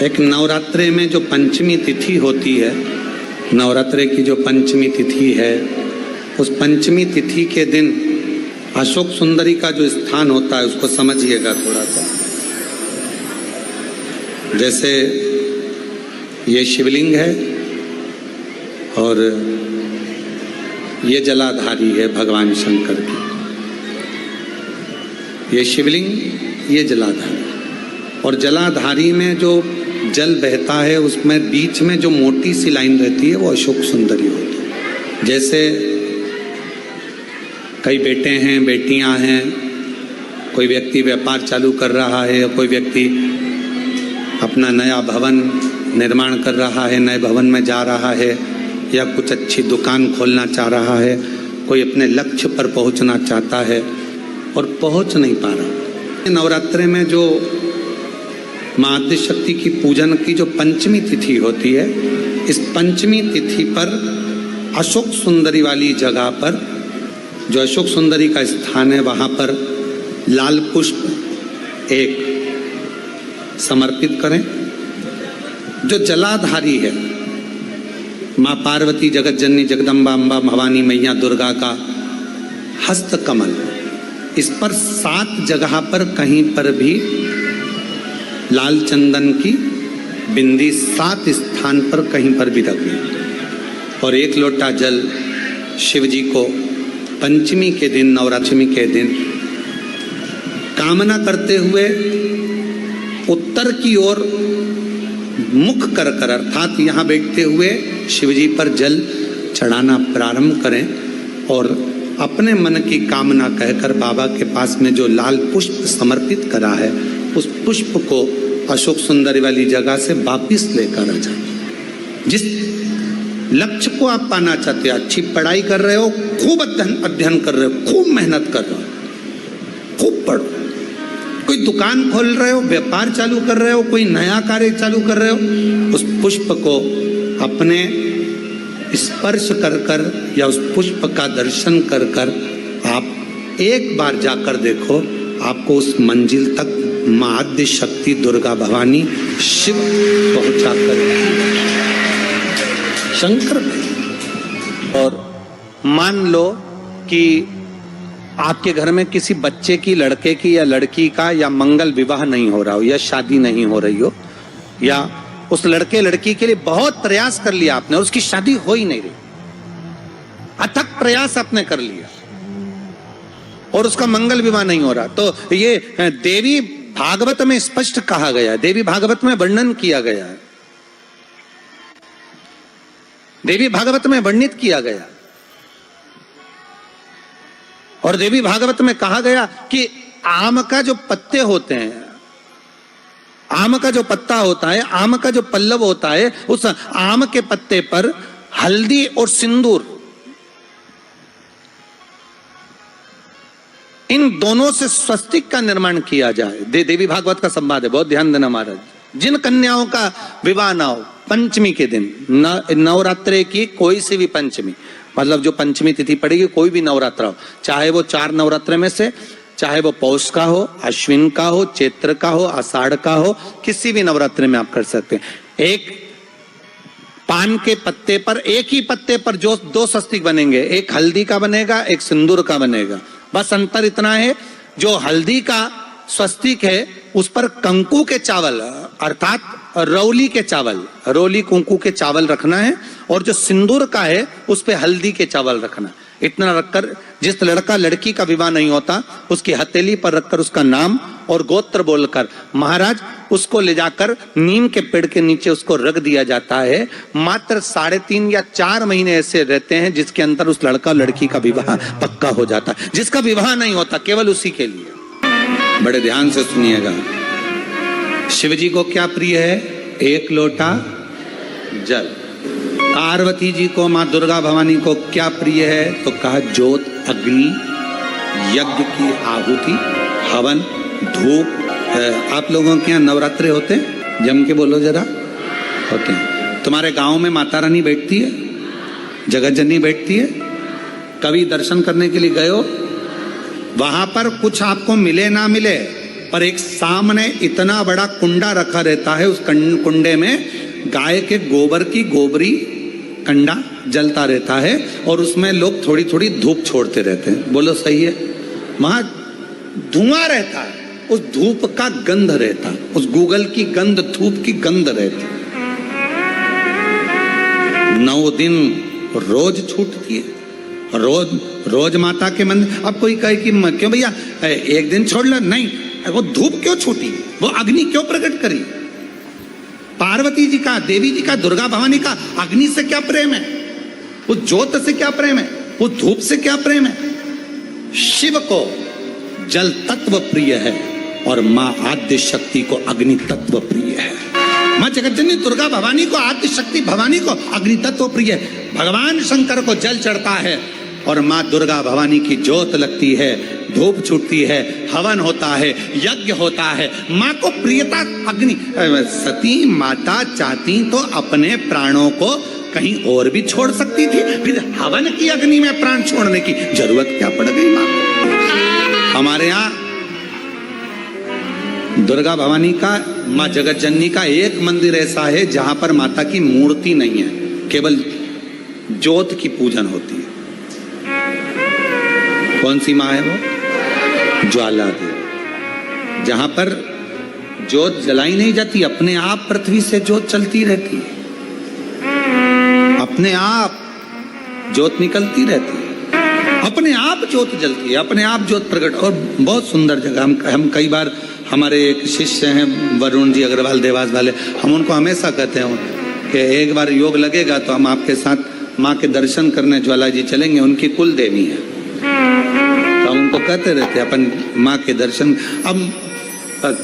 एक नवरात्रे में जो पंचमी तिथि होती है, नवरात्रे की जो पंचमी तिथि है, उस पंचमी तिथि के दिन अशोक सुंदरी का जो स्थान होता है उसको समझिएगा थोड़ा सा। जैसे ये शिवलिंग है और ये जलाधारी है भगवान शंकर की। ये शिवलिंग, ये जलाधारी, और जलाधारी में जो जल बहता है उसमें बीच में जो मोटी सी लाइन रहती है वो अशोक सुंदरी होती है। जैसे कई बेटे हैं, बेटियां हैं, कोई व्यक्ति व्यापार चालू कर रहा है, कोई व्यक्ति अपना नया भवन निर्माण कर रहा है, नए भवन में जा रहा है, या कुछ अच्छी दुकान खोलना चाह रहा है, कोई अपने लक्ष्य पर पहुंचना चाहता है और पहुंच नहीं पा रहा। नवरात्रे में जो माँ आदिशक्ति की पूजन की जो पंचमी तिथि होती है, इस पंचमी तिथि पर अशोक सुंदरी वाली जगह पर, जो अशोक सुंदरी का स्थान है, वहाँ पर लाल पुष्प एक समर्पित करें। जो जलाधारी है, माँ पार्वती, जगत जननी, जगदम्बा, अम्बा, भवानी मैया, दुर्गा का हस्त कमल, इस पर 7 जगह पर कहीं पर भी लाल चंदन की बिंदी 7 स्थान पर कहीं पर भी रखें, और 1 लोटा जल शिव जी को पंचमी के दिन, नवरात्रि के दिन कामना करते हुए उत्तर की ओर मुख कर कर, अर्थात यहाँ बैठते हुए शिव जी पर जल चढ़ाना प्रारंभ करें, और अपने मन की कामना कहकर बाबा के पास में जो लाल पुष्प समर्पित करा है उस पुष्प को अशोक सुंदरी वाली जगह से वापिस लेकर आ जाए। जिस लक्ष्य को आप पाना चाहते हो, अच्छी पढ़ाई कर रहे हो, खूब अध्ययन कर रहे हो, खूब मेहनत कर रहे हो, खूब पढ़ो, कोई दुकान खोल रहे हो, व्यापार चालू कर रहे हो, कोई नया कार्य चालू कर रहे हो, उस पुष्प को अपने स्पर्श कर कर या उस पुष्प का दर्शन कर कर आप एक बार जाकर देखो, आपको उस मंजिल तक माँ आदिशक्ति, दुर्गा, भवानी, शिव पहुंचा कर शंकर में। और मान लो कि आपके घर में किसी बच्चे की, लड़के की या लड़की का या मंगल विवाह नहीं हो रहा हो, या शादी नहीं हो रही हो, या उस लड़के लड़की के लिए बहुत प्रयास कर लिया आपने और उसकी शादी हो ही नहीं रही, अथक प्रयास आपने कर लिया और उसका मंगल विवाह नहीं हो रहा, तो ये देवी भागवत में स्पष्ट कहा गया है, देवी भागवत में वर्णन किया गया है, देवी भागवत में वर्णित किया गया, और देवी भागवत में कहा गया कि आम का जो पत्ते होते हैं, आम का जो पत्ता होता है, आम का जो पल्लव होता है, उस आम के पत्ते पर हल्दी और सिंदूर, इन दोनों से स्वस्तिक का निर्माण किया जाए। देवी भागवत का संवाद है, बहुत ध्यान देना महाराज। जिन कन्याओं का विवाह ना हो पंचमी के दिन, नवरात्रे की कोई सी भी पंचमी, मतलब जो पंचमी तिथि पड़ेगी, कोई भी नवरात्रा हो, चाहे वो 4 नवरात्रे में से, चाहे वो पौष का हो, अश्विन का हो, चैत्र का हो, आषाढ़ का हो, किसी भी नवरात्रि में आप कर सकते हैं। एक पान के पत्ते पर, एक ही पत्ते पर जो 2 स्वस्तिक बनेंगे, एक हल्दी का बनेगा, एक सिंदूर का बनेगा। बस अंतर इतना है, जो हल्दी का स्वस्तिक है उस पर कंकु के चावल, अर्थात रौली के चावल, रौली कुंकू के चावल रखना है, और जो सिंदूर का है उस पे हल्दी के चावल रखना। इतना रखकर जिस लड़का लड़की का विवाह नहीं होता उसकी हथेली पर रखकर उसका नाम और गोत्र बोलकर महाराज उसको ले जाकर नीम के पेड़ के नीचे उसको रख दिया जाता है। मात्र 3.5 या 4 महीने ऐसे रहते हैं जिसके अंदर उस लड़का लड़की का विवाह पक्का हो जाता है। जिसका विवाह नहीं होता केवल उसी के लिए। बड़े ध्यान से सुनिएगा, शिव जी को क्या प्रिय है? 1 लोटा जल। पार्वती जी को, माँ दुर्गा भवानी को क्या प्रिय है? तो कहा ज्योत, अग्नि, यज्ञ की आहुति, हवन, धूप। आप लोगों के यहाँ नवरात्रे होते हैं? जम के बोलो जरा। होते हैं। तुम्हारे गांव में माता रानी बैठती है, जगत जननी बैठती है? कभी दर्शन करने के लिए गए हो? वहां पर कुछ आपको मिले ना मिले, पर एक सामने इतना बड़ा कुंडा रखा रहता है, उस कुंडे में गाय के गोबर की गोबरी कंडा जलता रहता है और उसमें लोग थोड़ी थोड़ी धूप छोड़ते रहते हैं। बोलो सही है? वहां धुआं रहता है, उस धूप का गंध रहता, उस गूगल की गंध, धूप की गंध रहती। 9 दिन रोज छूटती है, रोज माता के मंदिर। अब कोई कहे कि क्यों भैया एक दिन छोड़ लो, नहीं, वो धूप क्यों छूटी, वो अग्नि क्यों प्रकट करी? पार्वती जी का, देवी जी का, दुर्गा भवानी का अग्नि से क्या प्रेम है, उस ज्योत से क्या प्रेम है, उस धूप से क्या प्रेम है? शिव को जल तत्व प्रिय है और मां आद्य शक्ति को अग्नि तत्व प्रिय है। मां जगतजननी दुर्गा भवानी को, आद्य शक्ति भवानी को अग्नि तत्व प्रिय है। भगवान शंकर को जल चढ़ता है और मां दुर्गा भवानी की ज्योत लगती है, धूप छूटती है, हवन होता है, यज्ञ होता है। मां को प्रियता अग्नि। सती माता चाहती तो अपने प्राणों को कहीं और भी छोड़ सकती थी, फिर हवन की अग्नि में प्राण छोड़ने की जरूरत क्या पड़ गई मां को? हमारे यहाँ दुर्गा भवानी का, मां जगत जननी का एक मंदिर ऐसा है जहां पर माता की मूर्ति नहीं है, केवल ज्योत की पूजन होती है। कौन सी मां है वो? ज्वाला देवी। जहां पर ज्योत जलाई नहीं जाती, अपने आप पृथ्वी से ज्योत चलती रहती है, अपने आप ज्योत निकलती रहती है, अपने आप ज्योत जलती है, अपने आप ज्योत प्रकट। और बहुत सुंदर जगह। हम कई बार, हमारे एक शिष्य हैं वरुण जी अग्रवाल देवास वाले, हम उनको हमेशा कहते हैं कि एक बार योग लगेगा तो हम आपके साथ माँ के दर्शन करने ज्वाला जी चलेंगे, उनकी कुल देवी है। तो हम उनको कहते रहते हैं अपन माँ के दर्शन। अब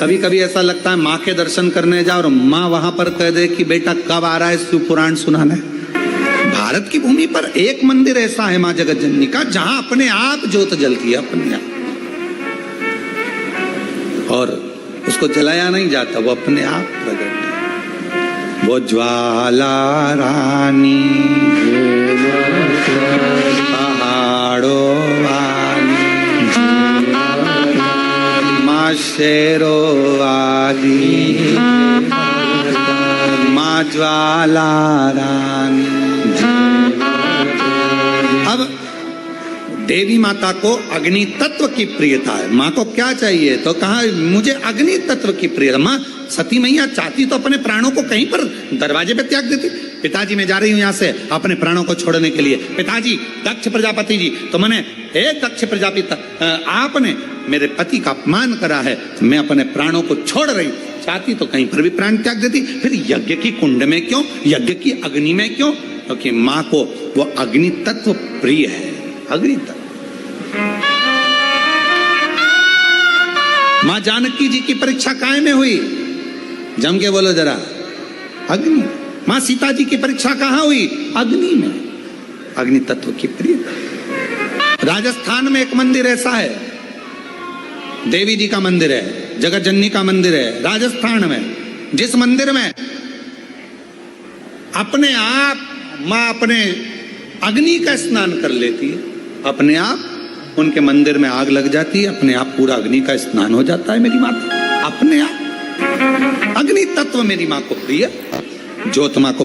कभी कभी ऐसा लगता है माँ के दर्शन करने जाओ और माँ वहां पर कह दे कि बेटा कब आ रहा है शिव पुराण सुनाने। भारत की भूमि पर एक मंदिर ऐसा है माँ जगत जननी का जहां अपने आप ज्योत जलती है, अपने आप, और उसको जलाया नहीं जाता, वो अपने आप प्रकट है। वो ज्वाला रानी पहाड़ों वाली, माँ शेरों वाली, माँ ज्वाला रानी। अब देवी माता को अग्नि तत्व की प्रियता है। माँ को क्या चाहिए? तो कहा मुझे अग्नि तत्व की प्रियता। माँ सती मैया चाहती तो अपने प्राणों को कहीं पर दरवाजे पे त्याग देती। पिताजी मैं जा रही हूँ यहाँ से अपने प्राणों को छोड़ने के लिए। पिताजी, दक्ष प्रजापति जी, तो मैंने, हे दक्ष प्रजापति, आपने मेरे पति का अपमान करा है, मैं अपने प्राणों को छोड़ रही हूँ। चाहती तो कहीं पर भी प्राण त्याग देती, फिर यज्ञ की कुंड में क्यों, यज्ञ की अग्नि में क्यों? क्योंकि माँ को वो अग्नि तत्व प्रिय है। अग्नि तत्व। मां जानकी जी की परीक्षा काय में हुई? जम के बोलो जरा। अग्नि। मां सीता जी की परीक्षा कहां हुई? अग्नि में। अग्नि तत्व की प्रियता। राजस्थान में एक मंदिर ऐसा है, देवी जी का मंदिर है, जगत जननी का मंदिर है राजस्थान में, जिस मंदिर में अपने आप मां अपने अग्नि का स्नान कर लेती है, अपने आप उनके मंदिर में आग लग जाती है, अपने आप पूरा अग्नि का स्नान हो जाता है। मेरी माता अपने आप अग्नि तत्व मेरी मां को प्रिय, ज्योत मां को